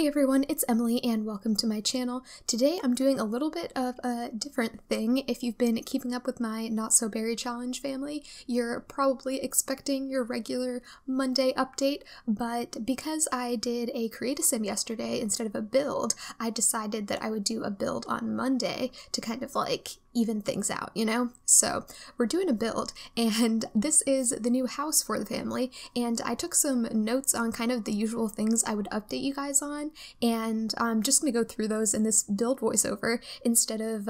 Hi everyone, it's Emily and welcome to my channel. Today I'm doing a little bit of a different thing. If you've been keeping up with my Not So Berry Challenge family, you're probably expecting your regular Monday update, but because I did a create a sim yesterday instead of a build, I decided that I would do a build on Monday to kind of like even things out, you know? So we're doing a build, and this is the new house for the family, and I took some notes on kind of the usual things I would update you guys on, and I'm just gonna go through those in this build voiceover instead of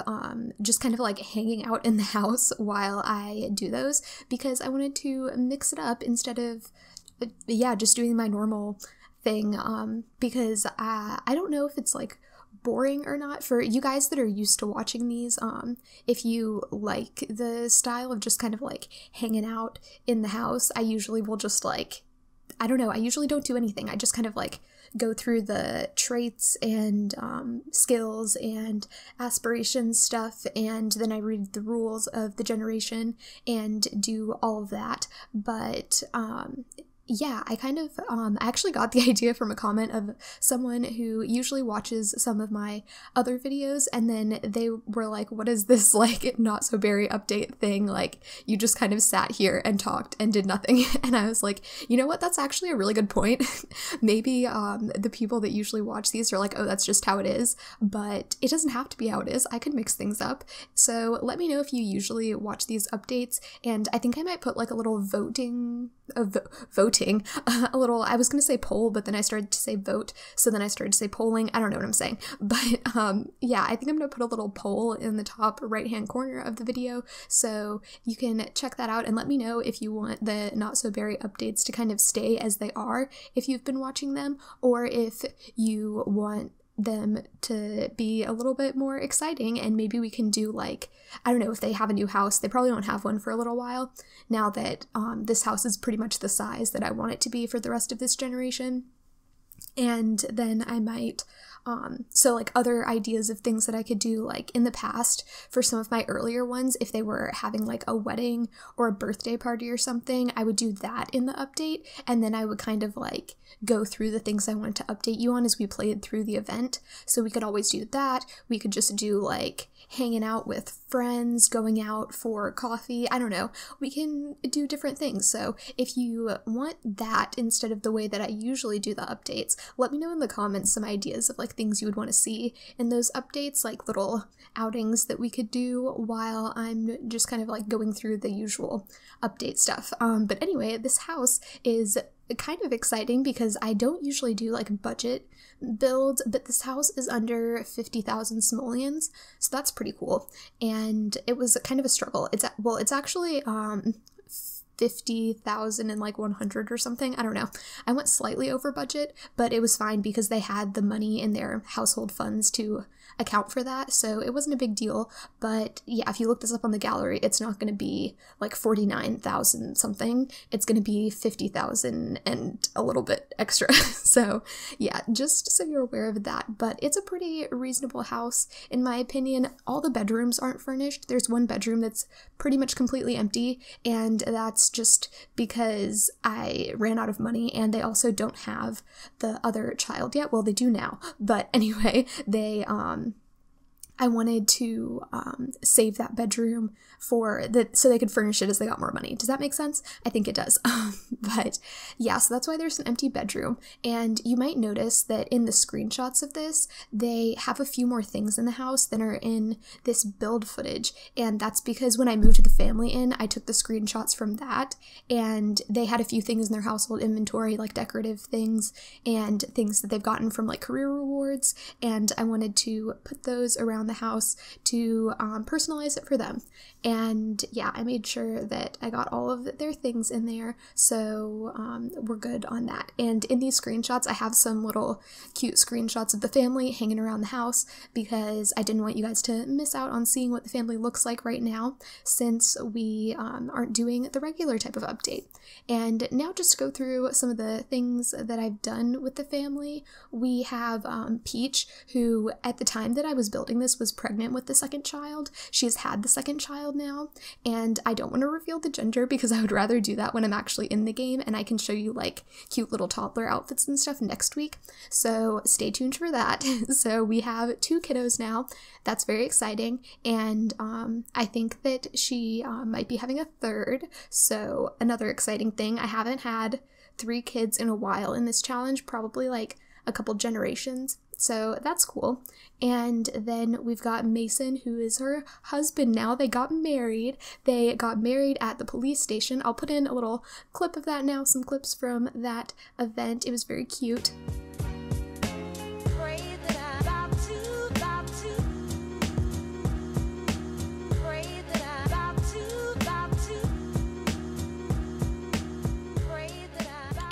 just kind of like hanging out in the house while I do those, because I wanted to mix it up instead of, yeah, just doing my normal thing, because I don't know if it's like boring or not for you guys that are used to watching these. If you like the style of just kind of like hanging out in the house, I usually will just like, I don't know, I usually don't do anything. I just kind of like go through the traits and skills and aspirations stuff, and then I read the rules of the generation and do all of that. But yeah, I kind of, I actually got the idea from a comment of someone who usually watches some of my other videos, and then they were like, what is this, like, Not So Berry update thing? Like, you just kind of sat here and talked and did nothing. And I was like, you know what, that's actually a really good point. Maybe the people that usually watch these are like, oh, that's just how it is, but it doesn't have to be how it is. I can mix things up. So let me know if you usually watch these updates, and I think I might put like a little voting, a little, I was gonna say poll, but then I started to say vote, so then I started to say polling. I don't know what I'm saying, but yeah, I think I'm gonna put a little poll in the top right hand corner of the video, so you can check that out and let me know if you want the Not So Berry updates to kind of stay as they are if you've been watching them, or if you want them to be a little bit more exciting, and maybe we can do like, I don't know, if they have a new house. They probably don't have one for a little while now that this house is pretty much the size that I want it to be for the rest of this generation. And then I might, so like other ideas of things that I could do, like in the past for some of my earlier ones, if they were having like a wedding or a birthday party or something, I would do that in the update, and then I would kind of like go through the things I wanted to update you on as we played through the event. So we could always do that. We could just do like hanging out with friends, going out for coffee, I don't know. We can do different things. So if you want that instead of the way that I usually do the updates, let me know in the comments some ideas of like things you would want to see in those updates, like little outings that we could do while I'm just kind of like going through the usual update stuff. But anyway, this house is kind of exciting because I don't usually do like budget builds, but this house is under 50,000 simoleons, so that's pretty cool. And it was kind of a struggle. It's actually 50,000 and like 100 or something. I don't know. I went slightly over budget, but it was fine because they had the money in their household funds to account for that, so it wasn't a big deal. But yeah, if you look this up on the gallery, it's not going to be like 49,000 something. It's going to be 50,000 and a little bit extra. So yeah, just so you're aware of that. But it's a pretty reasonable house in my opinion. All the bedrooms aren't furnished. There's one bedroom that's pretty much completely empty, and that's just because I ran out of money, and they also don't have the other child yet. Well, they do now, but anyway, they I wanted to save that bedroom so they could furnish it as they got more money. Does that make sense? I think it does. But yeah, so that's why there's an empty bedroom. And you might notice that in the screenshots of this, they have a few more things in the house than are in this build footage. And that's because when I moved the family in, I took the screenshots from that, and they had a few things in their household inventory, like decorative things and things that they've gotten from like career rewards. And I wanted to put those around the house to personalize it for them. And yeah, I made sure that I got all of their things in there, so we're good on that. And in these screenshots, I have some little cute screenshots of the family hanging around the house, because I didn't want you guys to miss out on seeing what the family looks like right now, since we aren't doing the regular type of update. And now just to go through some of the things that I've done with the family, we have Peach, who at the time that I was building this Christmas was pregnant with the second child. She has had the second child now, and I don't want to reveal the gender because I would rather do that when I'm actually in the game and I can show you like cute little toddler outfits and stuff next week. So stay tuned for that. So we have 2 kiddos now. That's very exciting, and I think that she might be having a third. So another exciting thing, I haven't had 3 kids in a while in this challenge, probably like a couple generations, so that's cool. And then we've got Mason, who is her husband now. They got married at the police station. I'll put in a little clip of that now, some clips from that event. It was very cute.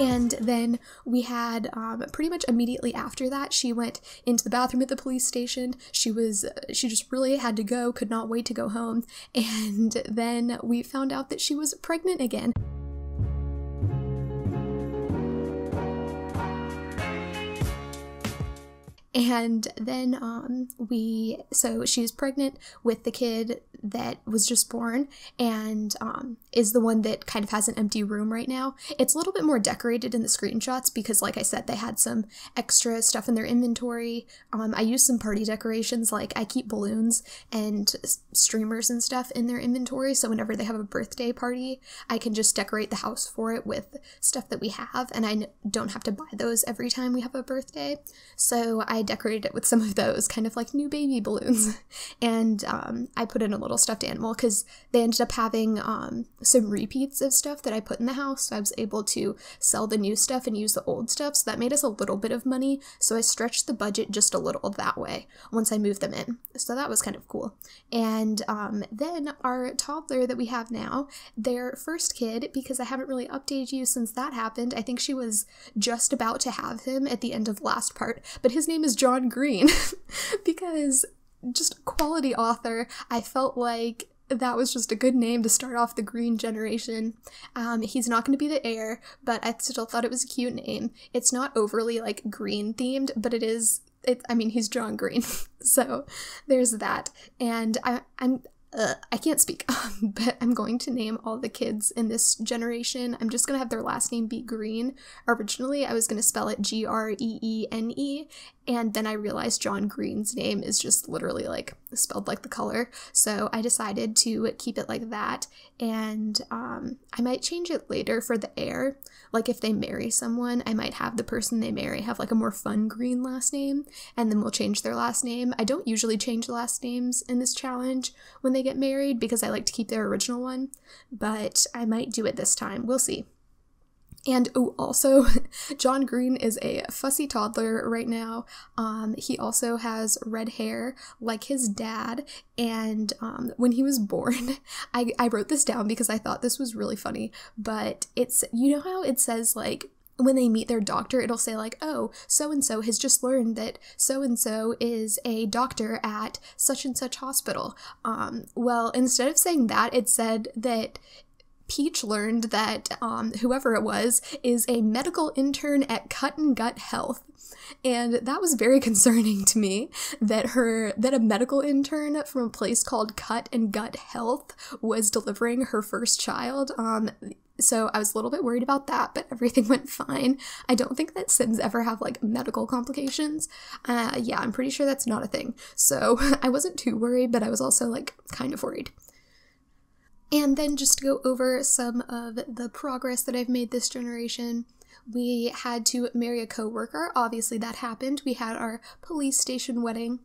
And then we had pretty much immediately after that, she went into the bathroom at the police station. She just really had to go, could not wait to go home. And then we found out that she was pregnant again. And then so she's pregnant with the kid that was just born, and is the one that kind of has an empty room right now. It's a little bit more decorated in the screenshots because, like I said, they had some extra stuff in their inventory. I used some party decorations, like I keep balloons and streamers and stuff in their inventory, so whenever they have a birthday party, I can just decorate the house for it with stuff that we have, and I don't have to buy those every time we have a birthday. So I decorated it with some of those, kind of like new baby balloons. And I put in a little stuffed animal because they ended up having some repeats of stuff that I put in the house, so I was able to sell the new stuff and use the old stuff, so that made us a little bit of money, so I stretched the budget just a little that way once I moved them in, so that was kind of cool. And then our toddler that we have now, their first kid, because I haven't really updated you since that happened, I think she was just about to have him at the end of last part, but his name is John Green because just quality author, I felt like that was just a good name to start off the Green generation. He's not going to be the heir, but I still thought it was a cute name. It's not overly like green themed, but I mean, he's John Green. So there's that. And I can't speak, but I'm going to name all the kids in this generation. I'm just going to have their last name be Green. Originally, I was going to spell it Greene, and then I realized John Green's name is just literally like spelled like the color. So I decided to keep it like that, and I might change it later for the heir. Like if they marry someone, I might have the person they marry have like a more fun green last name, and then we'll change their last name. I don't usually change the last names in this challenge when they get married because I like to keep their original one, but I might do it this time. We'll see. And oh, also, John Green is a fussy toddler right now. He also has red hair like his dad, and when he was born, I wrote this down because I thought this was really funny, but it's, you know how it says like, when they meet their doctor, it'll say like, oh, so-and-so has just learned that so-and-so is a doctor at such and such hospital. Well, instead of saying that, it said that Peach learned that whoever it was is a medical intern at Cut and Gut Health. And that was very concerning to me, that a medical intern from a place called Cut and Gut Health was delivering her first child. So I was a little bit worried about that, but everything went fine. I don't think that Sims ever have like medical complications. Yeah, I'm pretty sure that's not a thing. So I wasn't too worried, but I was also like kind of worried. And then just to go over some of the progress that I've made this generation. We had to marry a coworker. Obviously that happened. We had our police station wedding,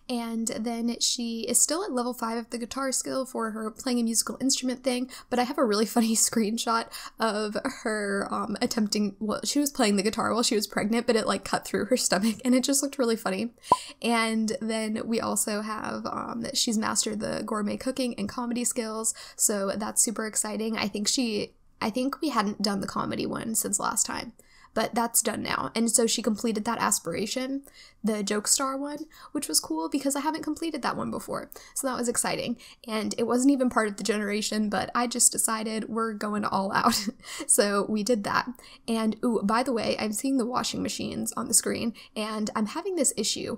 and then she is still at level 5 of the guitar skill for her playing a musical instrument thing, but I have a really funny screenshot of her attempting, well, she was playing the guitar while she was pregnant, but it like cut through her stomach, and it just looked really funny. And then we also have, she's mastered the gourmet cooking and comedy skills, so that's super exciting. I think we hadn't done the comedy one since last time, but that's done now. And so she completed that aspiration, the Joke Star one, which was cool because I haven't completed that one before. So that was exciting. And it wasn't even part of the generation, but I just decided we're going all out. So we did that. And ooh, by the way, I'm seeing the washing machines on the screen and I'm having this issue.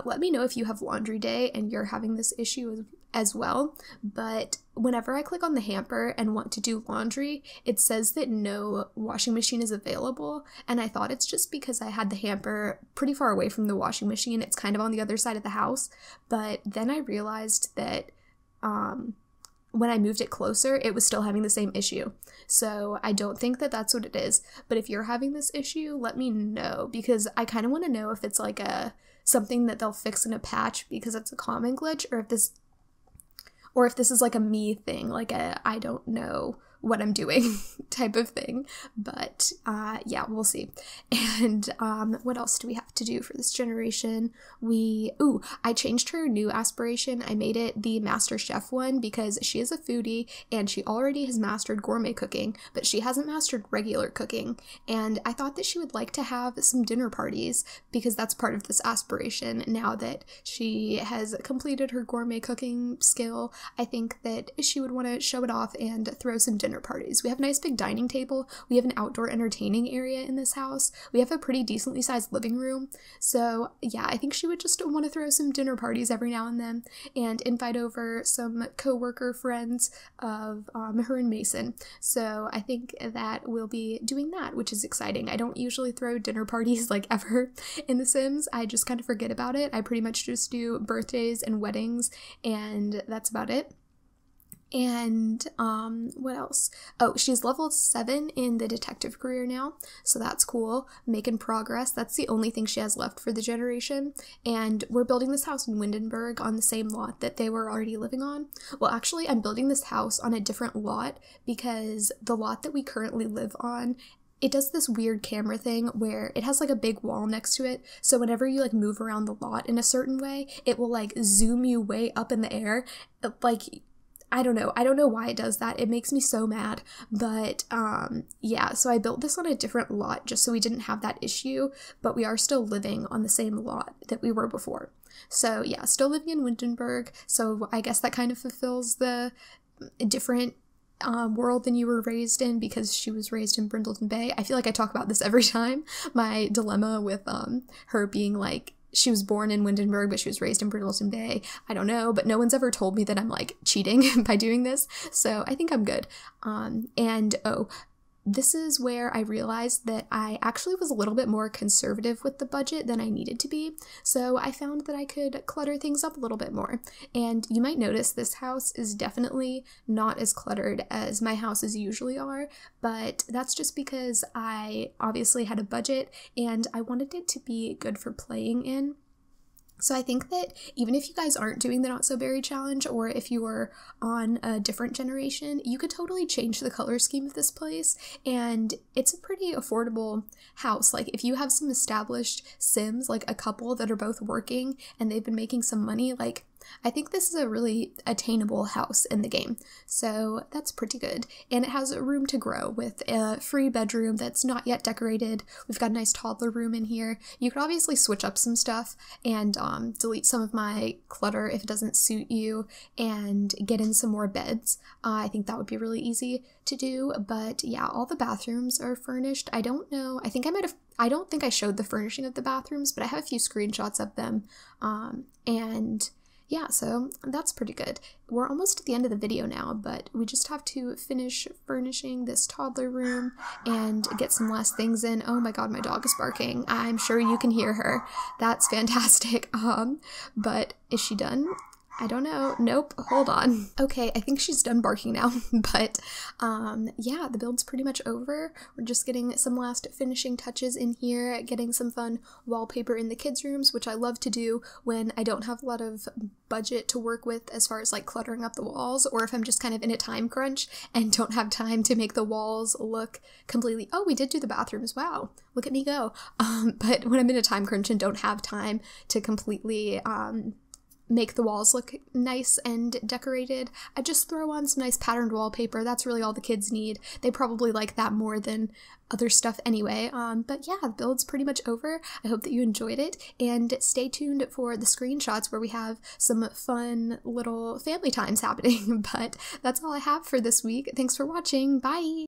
Let me know if you have laundry day and you're having this issue as well, but whenever I click on the hamper and want to do laundry, it says that no washing machine is available, and I thought it's just because I had the hamper pretty far away from the washing machine. It's kind of on the other side of the house, but then I realized that when I moved it closer, it was still having the same issue. So I don't think that that's what it is, but if you're having this issue, let me know, because I kind of want to know if it's like something that they'll fix in a patch because it's a common glitch, or if this is like a me thing, like a I don't know what I'm doing type of thing. But yeah, we'll see. And what else do we have to do for this generation? I changed her new aspiration. I made it the Master Chef one because she is a foodie and she already has mastered gourmet cooking, but she hasn't mastered regular cooking. And I thought that she would like to have some dinner parties because that's part of this aspiration. Now that she has completed her gourmet cooking skill, I think that she would want to show it off and throw some dinner parties. We have a nice big dining table. We have an outdoor entertaining area in this house. We have a pretty decently sized living room. So yeah, I think she would just want to throw some dinner parties every now and then and invite over some co-worker friends of her and Mason. So I think that we'll be doing that, which is exciting. I don't usually throw dinner parties like ever in The Sims. I just kind of forget about it. I pretty much just do birthdays and weddings, and that's about it. And what else? Oh, she's level 7 in the detective career now, so that's cool. Making progress. That's the only thing she has left for the generation. And we're building this house in Windenburg on the same lot that they were already living on. Well, actually, I'm building this house on a different lot because the lot that we currently live on, it does this weird camera thing where it has like a big wall next to it, so whenever you like move around the lot in a certain way, it will like zoom you way up in the air. Like, I don't know why it does that. It makes me so mad. But yeah, so I built this on a different lot just so we didn't have that issue, but we are still living on the same lot that we were before. So yeah, still living in Windenburg, so I guess that kind of fulfills the different world than you were raised in, because she was raised in Brindleton Bay. I feel like I talk about this every time, my dilemma with her being like, she was born in Windenburg, but she was raised in Brindleton Bay. I don't know, but no one's ever told me that I'm like cheating by doing this, so I think I'm good. This is where I realized that I actually was a little bit more conservative with the budget than I needed to be, so I found that I could clutter things up a little bit more. And you might notice this house is definitely not as cluttered as my houses usually are, but that's just because I obviously had a budget and I wanted it to be good for playing in. So I think that even if you guys aren't doing the Not So Berry challenge, or if you are on a different generation, you could totally change the color scheme of this place, and it's a pretty affordable house. Like, if you have some established Sims, like a couple that are both working and they've been making some money, like, I think this is a really attainable house in the game, so that's pretty good. And it has room to grow with a free bedroom that's not yet decorated. We've got a nice toddler room in here. You could obviously switch up some stuff and delete some of my clutter if it doesn't suit you and get in some more beds. I think that would be really easy to do, but yeah, all the bathrooms are furnished. I don't know, I don't think I showed the furnishing of the bathrooms, but I have a few screenshots of them, and yeah, so that's pretty good. We're almost at the end of the video now, but we just have to finish furnishing this toddler room and get some last things in. Oh my god, my dog is barking. I'm sure you can hear her. That's fantastic. But is she done? I don't know. Nope. Hold on. Okay, I think she's done barking now, but yeah, the build's pretty much over. We're just getting some last finishing touches in here, getting some fun wallpaper in the kids' rooms, which I love to do when I don't have a lot of budget to work with as far as like cluttering up the walls, or if I'm just kind of in a time crunch and don't have time to make the walls look completely, oh, we did do the bathrooms, wow, look at me go. But when I'm in a time crunch and don't have time to completely make the walls look nice and decorated, I just throw on some nice patterned wallpaper. That's really all the kids need. They probably like that more than other stuff anyway. But yeah, the build's pretty much over. I hope that you enjoyed it, and stay tuned for the screenshots where we have some fun little family times happening. But that's all I have for this week. Thanks for watching. Bye!